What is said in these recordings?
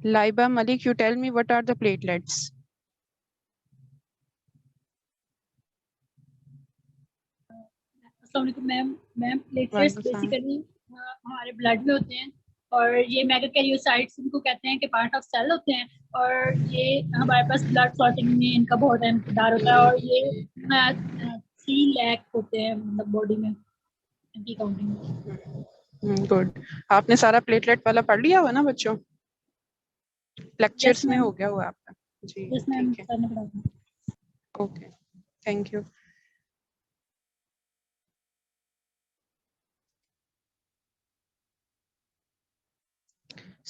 Laiba Malik, you tell me what are the platelets? अस्सलाम वालेकुम ma'am platelets वालेकुम सलाम। बेसिकली हमारे ब्लड में होते हैं और ये मेगाकैरियोसाइट्स इनको कहते हैं कि पार्ट ऑफ सेल होते हैं और ये हमारे पास ब्लड क्लॉटिंग में इनका बहुत अहम किरदार होता है और ये 3 लाख होते हैं मतलब बॉडी में इनकी काउंटिंग। गुड। आपने सारा प्लेटलेट वाला पढ़ लिया हुआ ना बच्चों? लेक्चर्स में हो गया हुआ आपका? जी यस मैम, ठीक है, सर ने पढ़ा। Okay, thank you.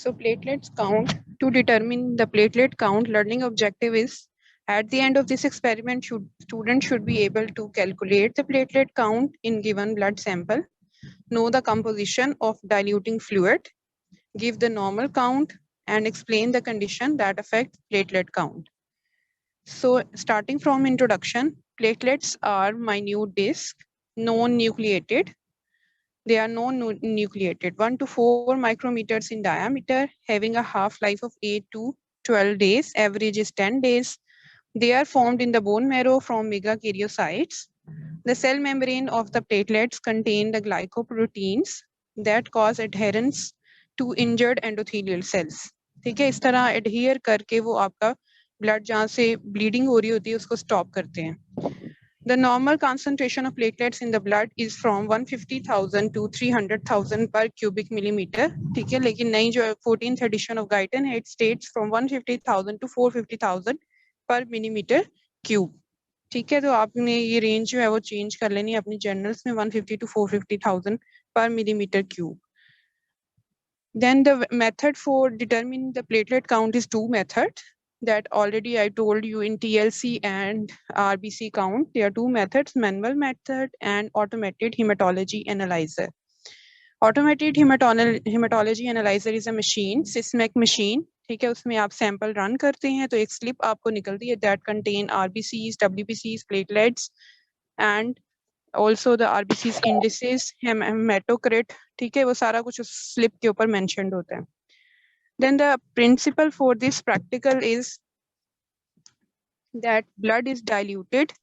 So platelets count. To determine the platelet count, learning objective is at the end of this experiment, students should be able to calculate the platelet count in given blood sample, know the composition of diluting fluid, give the normal count, and explain the condition that affect platelet count. So starting from introduction, platelets are minute disc, non-nucleated. They are non-nucleated, 1 to 4 micrometers in diameter, having a half-life of 8 to 12 days, average is 10 days. They are formed in the bone marrow from megakaryocytes. The cell membrane of the platelets contain the glycoproteins that cause adherence to injured endothelial cells. ठीक है, इस तरह adhere करके वो आपका blood जहाँ से bleeding हो रही होती है उसको stop करते हैं. The normal concentration of platelets in the blood is from 150,000 to 300,000 per cubic millimeter. ठीक है, लेकिन नई जो 14th edition of Guyton है, it states from 150,000 to 450,000 per millimeter cube. ठीक है, तो आपने ये रेंज जो है वो चेंज कर लेनी है अपनी जर्नल्स में 150 to 450,000 per millimeter cube. Then the method for determining the platelet count is 2 methods that already I told you in TLC and RBC count. There are 2 methods, manual method and automated hematology analyzer. Automated hematology analyzer is a machine, Sysmex machine. ठीक है, उसमें आप sample run करते हैं तो एक slip आपको निकलती है that contain RBCs, WBCs, platelets and also the RBCs indices, hematocrit. ठीक है, वो सारा कुछ उस स्लिप के ऊपर mentioned होता है. Then the principle for this practical is that blood is diluted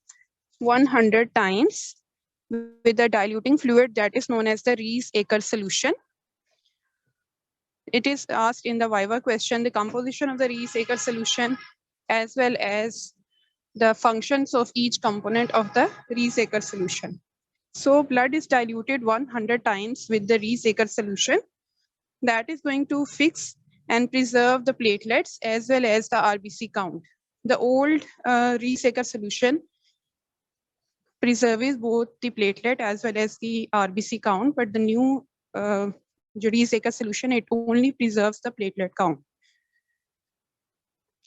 100 times with a diluting fluid that is known as the Rees-Aker solution. It is asked in the Viva question the composition of the Rees-Aker solution as well as the functions of each component of the Rees-Aker solution. So blood is diluted 100 times with the Rees-Aker solution that is going to fix and preserve the platelets as well as the RBC count. The old Rees-Aker solution preserves both the platelet as well as the RBC count, but the new Rees-Aker solution, it only preserves the platelet count.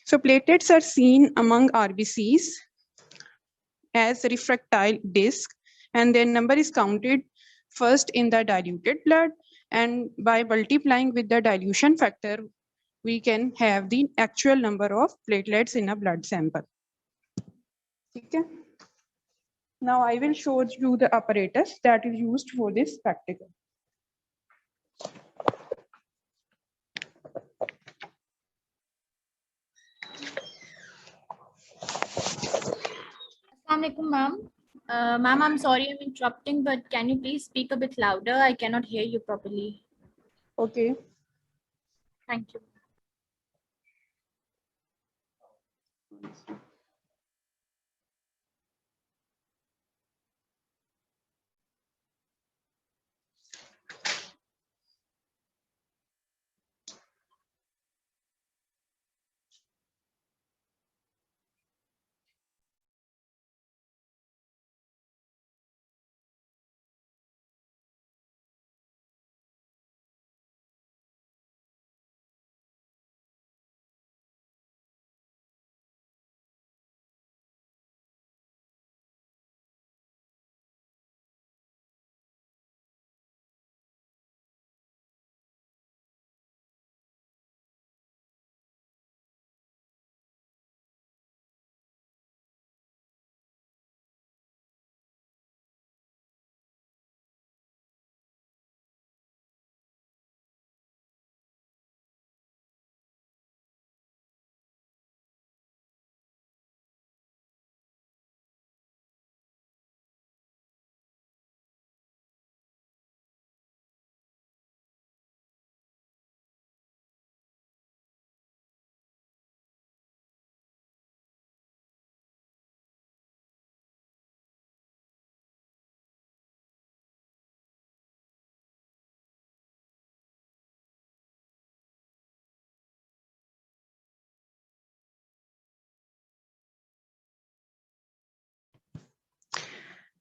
So platelets are seen among RBCs as refractile disc, and their number is counted first in the diluted blood, and by multiplying with the dilution factor, we can have the actual number of platelets in a blood sample. Okay. Now I will show you the apparatus that is used for this practical. Assalamualaikum, ma'am. Ma'am, I'm sorry I'm interrupting, but can you please speak a bit louder? I cannot hear you properly. Okay. Thank you.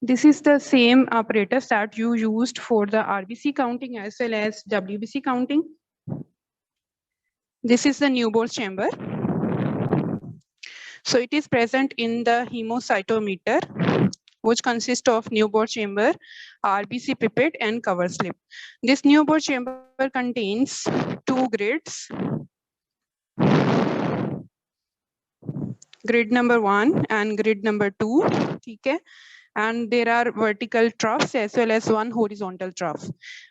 This is the same apparatus that you used for the RBC counting as well as WBC counting. This is the newborn chamber. So it is present in the hemocytometer, which consists of newborn chamber, RBC pipette, and cover slip. This newborn chamber contains two grids. Grid number 1 and grid number 2. Okay. And there are vertical troughs as well as one horizontal trough.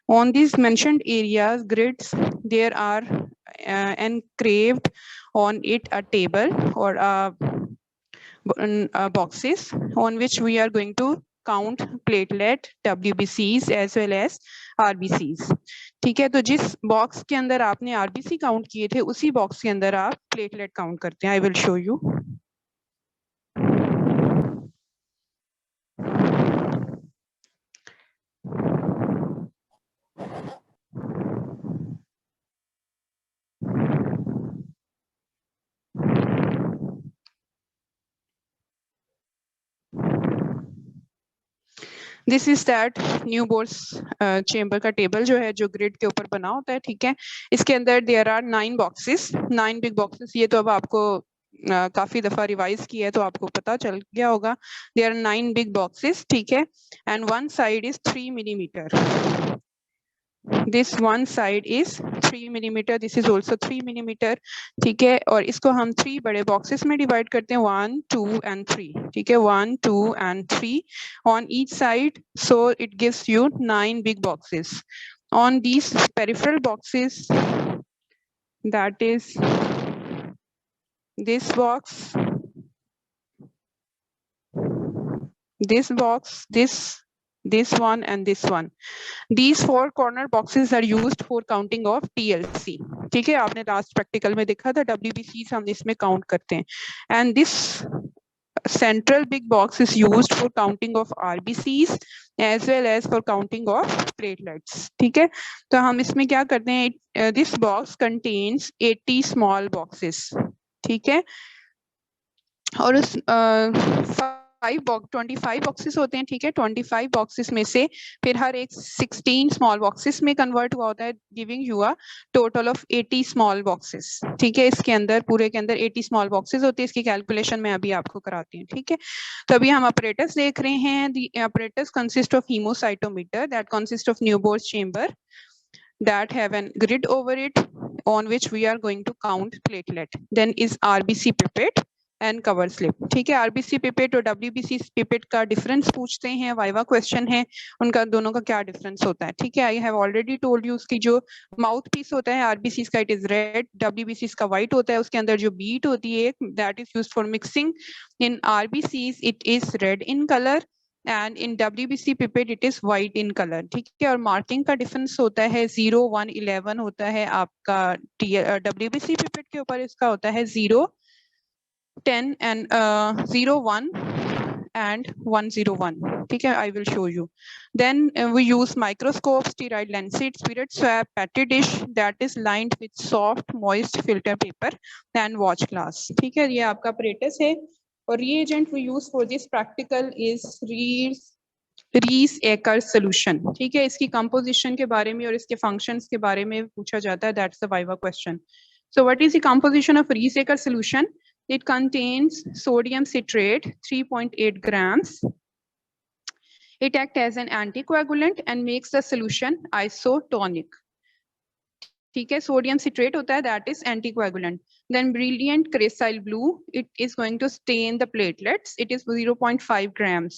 On these mentioned areas, grids, there are engraved on it a table or boxes on which we are going to count platelet, WBCs as well as RBCs. ठीक है, तो जिस box के अंदर आपने RBC count किए थे उसी बॉक्स के अंदर आप प्लेटलेट काउंट करते हैं. I will show you. This is that Neubauer's chamber का टेबल जो है जो ग्रिड के ऊपर बना होता है. ठीक है, इसके अंदर there are 9 boxes, 9 big boxes. ये तो अब आपको काफी दफा रिवाइज किया है तो आपको पता चल गया होगा. There are 9 big boxes. ठीक है, and one side is 3 millimetre. This one side is 3 millimeter. This is also 3 millimeter. ठीक है, और इसको हम 3 बड़े boxes में divide करते हैं, 1, 2 and 3. ठीक है, 1, 2 and 3 on each side. So it gives you 9 big boxes. On these peripheral boxes, that is this box, this box, this one and this one. These 4 corner boxes are used for counting of TLC. ठीक है, आपने last practical में देखा था WBCs हम इसमें count करते हैं. And this central big box is used for counting of RBCs as well as for counting of platelets. ठीक है, तो हम इसमें क्या करते हैं, this box contains 80 small boxes. ठीक है, और उस 25 बॉक्सेस होते हैं. ठीक है, 25 बॉक्सेस में से फिर हर एक 16 स्मॉल बॉक्सेस में कन्वर्ट हुआ होता है, giving you a total of 80 small boxes. ठीक है, इसके अंदर पूरे के अंदर 80 स्मॉल बॉक्सेस होते हैं. इसकी कैलकुलेशन मैं अभी आपको कराती हूँ. ठीक है, तो अभी हम ऑपरेटर्स देख रहे हैं. The operators consist of haemocytometer that consist of newborn chamber that have a grid over it on which we are going to count platelet. Then is RBC pipette and cover slip. ठीक है, RBC pipette और WBC pipette का difference पूछते हैं, viva question है, उनका दोनों का क्या डिफरेंस होता है. ठीक है, I have already told you उसकी जो माउथ पीस होता है RBC का इट इज रेड, WBC का व्हाइट होता है. उसके अंदर जो बीट होती है that is used for mixing. In RBC it is red in colour and in WBC pipette it is white in color. ठीक है, और मार्किंग का डिफरेंस होता है 0, 1, 11 होता है आपका WBC pipette के ऊपर, इसका होता है 0, 10 and 0, 1 and 101. ठीक है, I will show you. Then we use microscope, steroid lancet, spirit swab, petri dish that is lined with soft moist filter paper and watch glass. ठीक है, ये आपका apparatus है. और reagent we use for this practical is Rees-Acker solution. ठीक है, इसकी composition के बारे में और इसके functions के बारे में पूछा जाता है. That's the viva question. So what is the composition of Rees-Acker solution? It contains sodium citrate 3.8 grams. It acts as an anticoagulant and makes the solution isotonic. ठीक है, सोडियम सिट्रेट होता है that is anticoagulant. Then brilliant cresyl blue, it is going to stain the platelets. It is 0.5 grams.